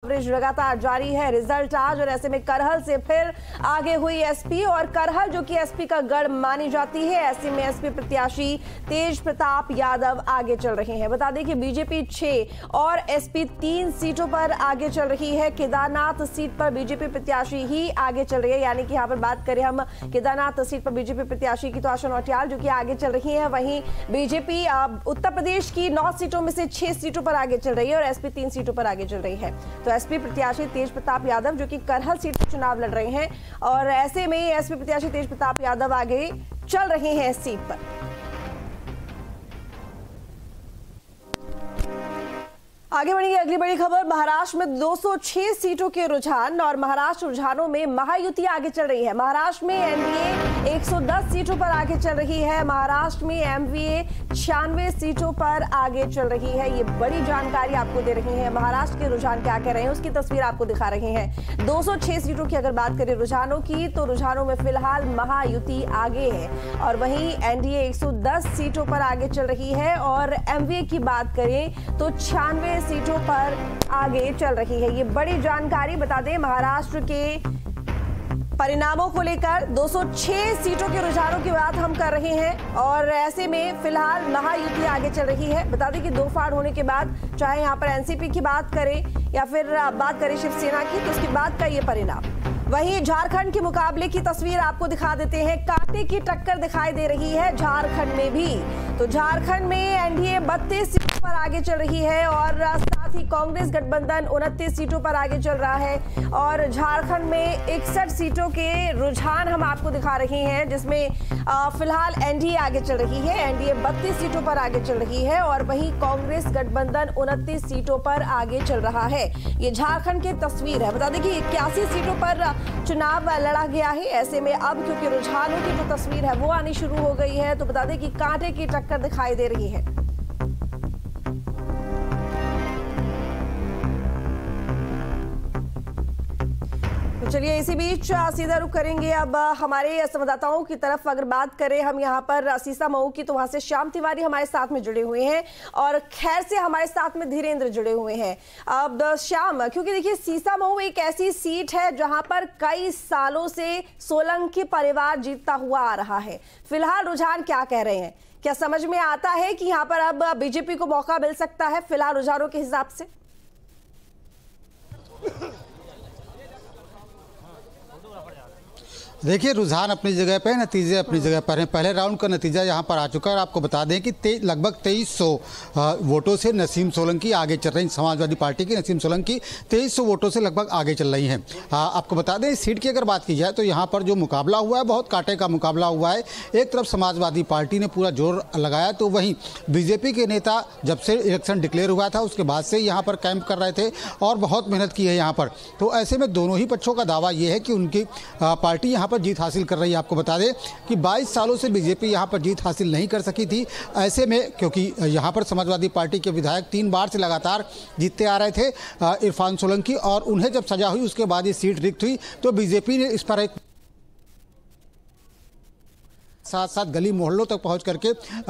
Coverage लगातार जारी है। रिजल्ट आज और ऐसे में करहल से फिर आगे हुई एसपी और करहल जो कि एसपी का गढ़ मानी जाती है, ऐसे में एसपी प्रत्याशी तेज प्रताप यादव आगे चल रहे हैं। बता दें कि बीजेपी 6 और एसपी 3 सीटों पर आगे चल रही है। केदारनाथ सीट पर बीजेपी प्रत्याशी ही आगे चल रही है, यानी कि यहाँ पर बात करें हम केदारनाथ सीट पर बीजेपी प्रत्याशी की तो आशा नौटियाल जो कि आगे चल रही है। वहीं बीजेपी उत्तर प्रदेश की 9 सीटों में से 6 सीटों पर आगे चल रही है और एसपी 3 सीटों पर आगे चल रही है। तो एसपी प्रत्याशी तेज प्रताप यादव जो कि करहल सीट पर चुनाव लड़ रहे हैं और ऐसे में एसपी प्रत्याशी तेज प्रताप यादव आगे चल रहे हैं इस सीट पर। आगे बढ़ेंगे अगली बड़ी खबर। महाराष्ट्र में 206 सीटों के रुझान और महाराष्ट्र रुझानों में महायुति आगे चल रही है। महाराष्ट्र में एनडीए 110 सीटों पर आगे चल रही है। महाराष्ट्र में एमवीए 96 सीटों पर आगे चल रही है। ये बड़ी जानकारी आपको दे रही है। महाराष्ट्र के रुझान क्या कह रहे हैं उसकी तस्वीर आपको दिखा रहे हैं। 206 सीटों की अगर बात करें रुझानों की तो रुझानों में फिलहाल महायुति आगे है और वहीं एनडीए 110 सीटों पर आगे चल रही है और एमवीए की बात करें तो 96 सीटों पर आगे चल रही है। ये बड़ी जानकारी बता दें महाराष्ट्र के परिणामों को लेकर 206 सीटों के रुझानों की बात हम कर रहे हैं और ऐसे में फिलहाल महायुति आगे चल रही है। बता दें कि 2 फाड़ होने के बाद चाहे यहाँ पर एनसीपी की बात करें या फिर बात करें शिवसेना की तो उसके बाद का ये परिणाम। वहीं झारखंड के मुकाबले की तस्वीर आपको दिखा देते हैं। कांटे की टक्कर दिखाई दे रही है झारखंड में भी। तो झारखंड में एनडीए 32 सीटों पर आगे चल रही है और साथ ही कांग्रेस गठबंधन 29 सीटों पर आगे चल रहा है और झारखंड में 61 सीटों के रुझान हम आपको दिखा रहे हैं जिसमें फिलहाल एनडीए आगे चल रही है। एनडीए 32 सीटों पर आगे चल रही है और वहीं कांग्रेस गठबंधन 29 सीटों पर आगे चल रहा है। ये झारखंड की तस्वीर है। बता दें कि 81 सीटों पर चुनाव लड़ा गया है। ऐसे में अब क्योंकि रुझानों की जो तस्वीर है वो आनी शुरू हो गई है तो बता दें कि कांटे की टक्कर दिखाई दे रही है। तो चलिए इसी बीच सीधा रुख करेंगे अब हमारे संवाददाताओं की तरफ। अगर बात करें हम यहाँ पर सीसामऊ की तो वहां से श्याम तिवारी हमारे साथ में जुड़े हुए हैं और खैर से हमारे साथ में धीरेन्द्र जुड़े हुए हैं। अब श्याम, क्योंकि देखिए सीसामऊ एक ऐसी सीट है जहां पर कई सालों से सोलंकी परिवार जीतता हुआ आ रहा है। फिलहाल रुझान क्या कह रहे हैं? क्या समझ में आता है कि यहाँ पर अब बीजेपी को मौका मिल सकता है फिलहाल रुझानों के हिसाब से? देखिए, रुझान अपनी जगह पर, नतीजे अपनी जगह पर हैं। पहले राउंड का नतीजा यहाँ पर आ चुका है और आपको बता दें कि लगभग 2300 वोटों से नसीम सोलंकी आगे चल रही हैं। समाजवादी पार्टी की नसीम सोलंकी 2300 वोटों से लगभग आगे चल रही हैं। आपको बता दें इस सीट की अगर बात की जाए तो यहाँ पर जो मुकाबला हुआ है बहुत कांटे का मुकाबला हुआ है। एक तरफ समाजवादी पार्टी ने पूरा जोर लगाया तो वहीं बीजेपी के नेता जब से इलेक्शन डिक्लेयर हुआ था उसके बाद से यहाँ पर कैंप कर रहे थे और बहुत मेहनत की है यहाँ पर। तो ऐसे में दोनों ही पक्षों का दावा ये है कि उनकी पार्टी यहाँ पर जीत हासिल कर रही है। आपको बता दें कि 22 सालों से बीजेपी यहां पर जीत हासिल नहीं कर सकी थी। ऐसे में क्योंकि यहां पर समाजवादी पार्टी के विधायक 3 बार से लगातार जीतते आ रहे थे, इरफान सोलंकी, और उन्हें जब सजा हुई उसके बाद ये सीट रिक्त हुई तो बीजेपी ने इस पर एक साथ साथ गली मोहल्लों तक पहुंच करके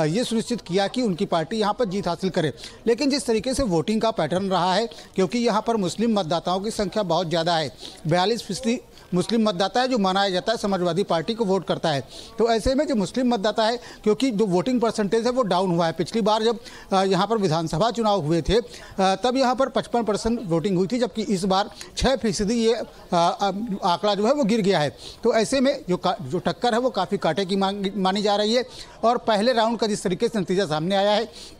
ये सुनिश्चित किया कि उनकी पार्टी यहां पर जीत हासिल करे। लेकिन जिस तरीके से वोटिंग का पैटर्न रहा है, क्योंकि यहां पर मुस्लिम मतदाताओं की संख्या बहुत ज़्यादा है, 42% मुस्लिम मतदाता है जो माना जाता है समाजवादी पार्टी को वोट करता है। तो ऐसे में जो मुस्लिम मतदाता है, क्योंकि जो वोटिंग परसेंटेज है वो डाउन हुआ है। पिछली बार जब यहाँ पर विधानसभा चुनाव हुए थे तब यहाँ पर 55% वोटिंग हुई थी, जबकि इस बार 6% ये आंकड़ा जो है वो गिर गया है। तो ऐसे में जो टक्कर है वो काफ़ी कांटे की मानी जा रही है और पहले राउंड का जिस तरीके से नतीजा सामने आया है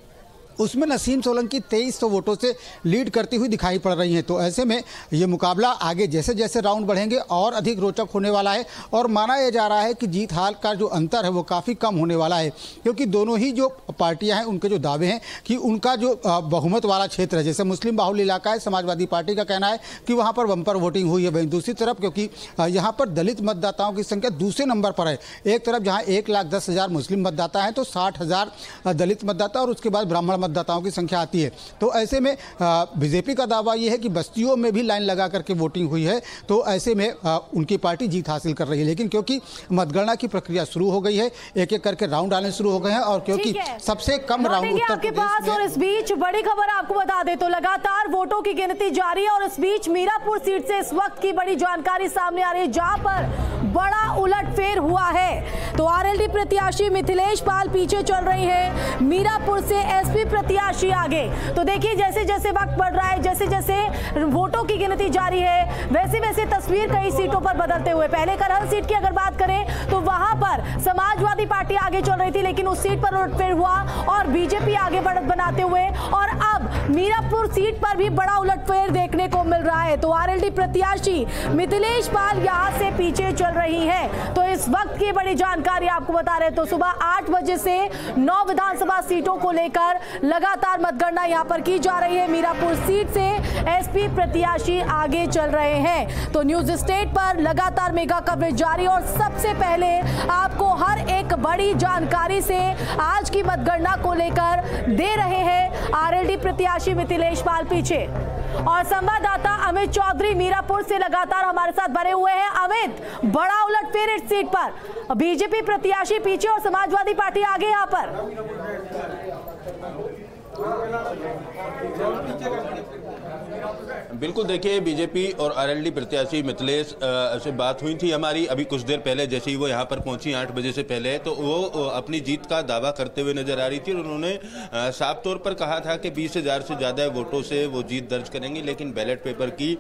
उसमें नसीम सोलंकी 2300 वोटों से लीड करती हुई दिखाई पड़ रही हैं। तो ऐसे में ये मुकाबला आगे जैसे जैसे राउंड बढ़ेंगे और अधिक रोचक होने वाला है और माना यह जा रहा है कि जीत हार का जो अंतर है वो काफ़ी कम होने वाला है, क्योंकि दोनों ही जो पार्टियां हैं उनके जो दावे हैं कि उनका जो बहुमत वाला क्षेत्र है, जैसे मुस्लिम बाहुल इलाका है, समाजवादी पार्टी का कहना है कि वहाँ पर बम्पर वोटिंग हुई है। वहीं दूसरी तरफ क्योंकि यहाँ पर दलित मतदाताओं की संख्या दूसरे नंबर पर है, एक तरफ जहाँ 1,10,000 मुस्लिम मतदाता हैं तो 60,000 दलित मतदाता और उसके बाद ब्राह्मण मतदाताओं की संख्या आती है। तो ऐसे में बीजेपी का दावा यह है कि बस्तियों में भी लाइन लगा करके वोटिंग हुई है, तो ऐसे में उनकी पार्टी जीत हासिल कर रही है। लेकिन क्योंकि मतगणना की प्रक्रिया शुरू हो गई है, एक एक करके राउंड आने शुरू हो गए हैं और क्योंकि सबसे कम राउंड उत्तर आपके पास। और इस बीच बड़ी खबर आपको बता दें तो लगातार वोटों की गिनती जारी है और इस बीच मीरापुर सीट से इस वक्त की बड़ी जानकारी सामने आ रही है, जहां पर बड़ा उलटफेर हुआ है। तो आरएलडी प्रत्याशी मिथिलेश पाल पीछे चल रही है, मीरापुर से एसपी प्रत्याशी आगे। तो देखिए जैसे जैसे वक्त बढ़ रहा है, जैसे जैसे वोटों की गिनती जारी है, वैसे वैसे तस्वीर कई सीटों पर बदलते हुए। पहले करहल सीट की अगर बात करें तो वहां पर समाजवादी पार्टी आगे चल रही थी, लेकिन उस सीट पर उलटफेर हुआ और बीजेपी आगे बढ़त बनाते हुए, और अब मीरापुर सीट पर भी बड़ा उलटफेर देखने को मिल रहा है। तो आरएलडी प्रत्याशी मिथिलेश पाल यहां से पीछे चल रही है। तो इस वक्त की बड़ी जानकारी आपको बता रहे, तो सुबह 8 बजे से 9 विधानसभा सीटों को लेकर लगातार मतगणना यहां पर की जा रही है। मीरापुर सीट से एसपी प्रत्याशी आगे चल रहे हैं। तो न्यूज स्टेट पर लगातार मेगा कवरेज जारी और सबसे पहले आपको हर एक बड़ी जानकारी से आज की मतगणना को लेकर दे रहे हैं आरएलडी प्रत्याशी मिथिलेश पाल पीछे। और संवाददाता अमित चौधरी मीरापुर से लगातार हमारे साथ बने हुए हैं। अमित, बड़ा उलटफेर इस सीट पर, बीजेपी प्रत्याशी पीछे और समाजवादी पार्टी आगे यहां पर। बिल्कुल, देखिए बीजेपी और आरएलडी प्रत्याशी मिथिलेश से बात हुई थी हमारी अभी कुछ देर पहले, जैसे ही वो यहाँ पर पहुंची 8 बजे से पहले, तो वो अपनी जीत का दावा करते हुए नजर आ रही थी और उन्होंने साफ तौर पर कहा था कि 20,000 से ज़्यादा वोटों से वो जीत दर्ज करेंगी। लेकिन बैलेट पेपर की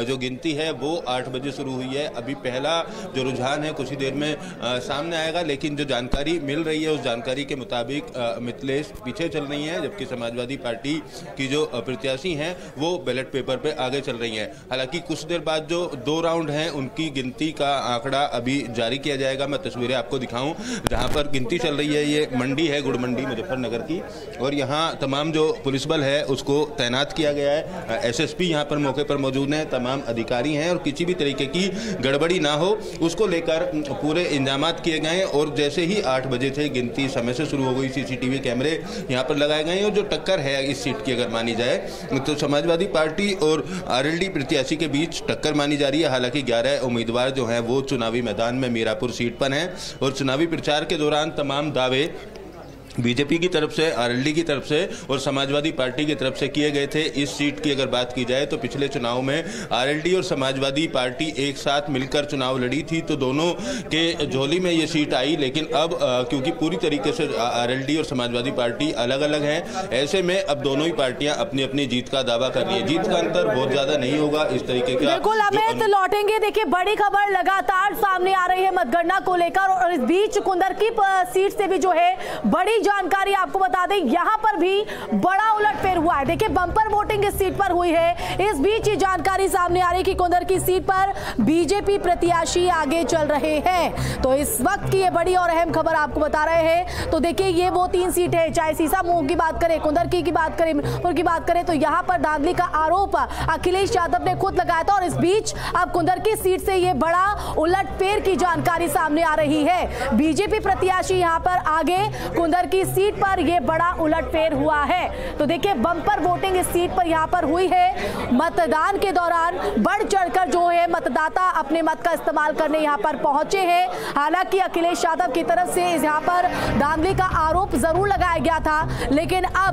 जो गिनती है वो 8 बजे शुरू हुई है। अभी पहला जो रुझान है कुछ ही देर में सामने आएगा, लेकिन जो जानकारी मिल रही है उस जानकारी के मुताबिक मिथिलेश पीछे चल रही है, जबकि समाजवादी पार्टी की जो प्रत्याशी हैं वो बैलेट पेपर पे आगे चल रही हैं। हालांकि कुछ देर बाद जो 2 राउंड हैं उनकी गिनती का आंकड़ा अभी जारी किया जाएगा। मैं तस्वीरें आपको दिखाऊं जहां पर गिनती चल रही है। ये मंडी है, गुड़ मंडी मुजफ्फरनगर की, और यहाँ तमाम जो पुलिस बल है उसको तैनात किया गया है। एसएसपी यहाँ पर मौके पर मौजूद हैं, तमाम अधिकारी हैं और किसी भी तरीके की गड़बड़ी ना हो उसको लेकर पूरे इंतजाम किए गए हैं। और जैसे ही 8 बजे थे गिनती समय से शुरू हो गई, सीसीटीवी कैमरे यहाँ पर लगाए गए हैं। और जो टक्कर है इस सीट की अगर मानी जाए तो समाजवादी पार्टी और आरएलडी प्रत्याशी के बीच टक्कर मानी जा रही है। हालांकि 11 उम्मीदवार जो हैं वो चुनावी मैदान में मीरापुर सीट पर हैं और चुनावी प्रचार के दौरान तमाम दावे बीजेपी की तरफ से, आरएलडी की तरफ से और समाजवादी पार्टी की तरफ से किए गए थे। इस सीट की अगर बात की जाए तो पिछले चुनाव में आरएलडी और समाजवादी पार्टी एक साथ मिलकर चुनाव लड़ी थी, तो दोनों के झोली में ये सीट आई। लेकिन अब क्योंकि पूरी तरीके से आरएलडी और समाजवादी पार्टी अलग अलग हैं, ऐसे में अब दोनों ही पार्टियां अपनी अपनी जीत का दावा कर रही है। जीत का अंतर बहुत ज्यादा नहीं होगा इस तरीके का। बिल्कुल अमित, लौटेंगे। देखिए बड़ी खबर लगातार सामने आ रही है मतगणना को लेकर, और इस बीच कुंदरकी सीट से भी जो है बड़ी जानकारी आपको बता दें, यहां पर भी बड़ा उलटफेर हुआ है। देखिए बंपर वोटिंग इस सीट पर हुई है। इस बीच ये जानकारी सामने आ रही है कि कुंदरकी सीट पर बीजेपी प्रत्याशी आगे चल रहे हैं। तो इस वक्त की ये बड़ी और अहम खबर आपको बता रहे हैं। तो देखिए ये वो 3 सीट है, चाहे सीसामऊ की बात करें, कुंदरकी की बात करें, मीरापुर की बात करें, तो यहां पर धांधली का आरोप अखिलेश यादव ने खुद लगाया था। और इस बीच अब कुंदरकी सीट से ये बड़ा उलटफेर की जानकारी सामने आ रही है। बीजेपी प्रत्याशी यहां पर आगे, कुंदरकी सीट पर यह बड़ा उलटफेर हुआ है। तो देखिए बंपर वोटिंग इस सीट पर यहां पर हुई है। मतदान के दौरान बढ़ चढ़कर जो है मतदाता अपने मत का इस्तेमाल करने यहां पर पहुंचे हैं। हालांकि अखिलेश यादव की तरफ से यहां पर धांधली का आरोप जरूर लगाया गया था, लेकिन अब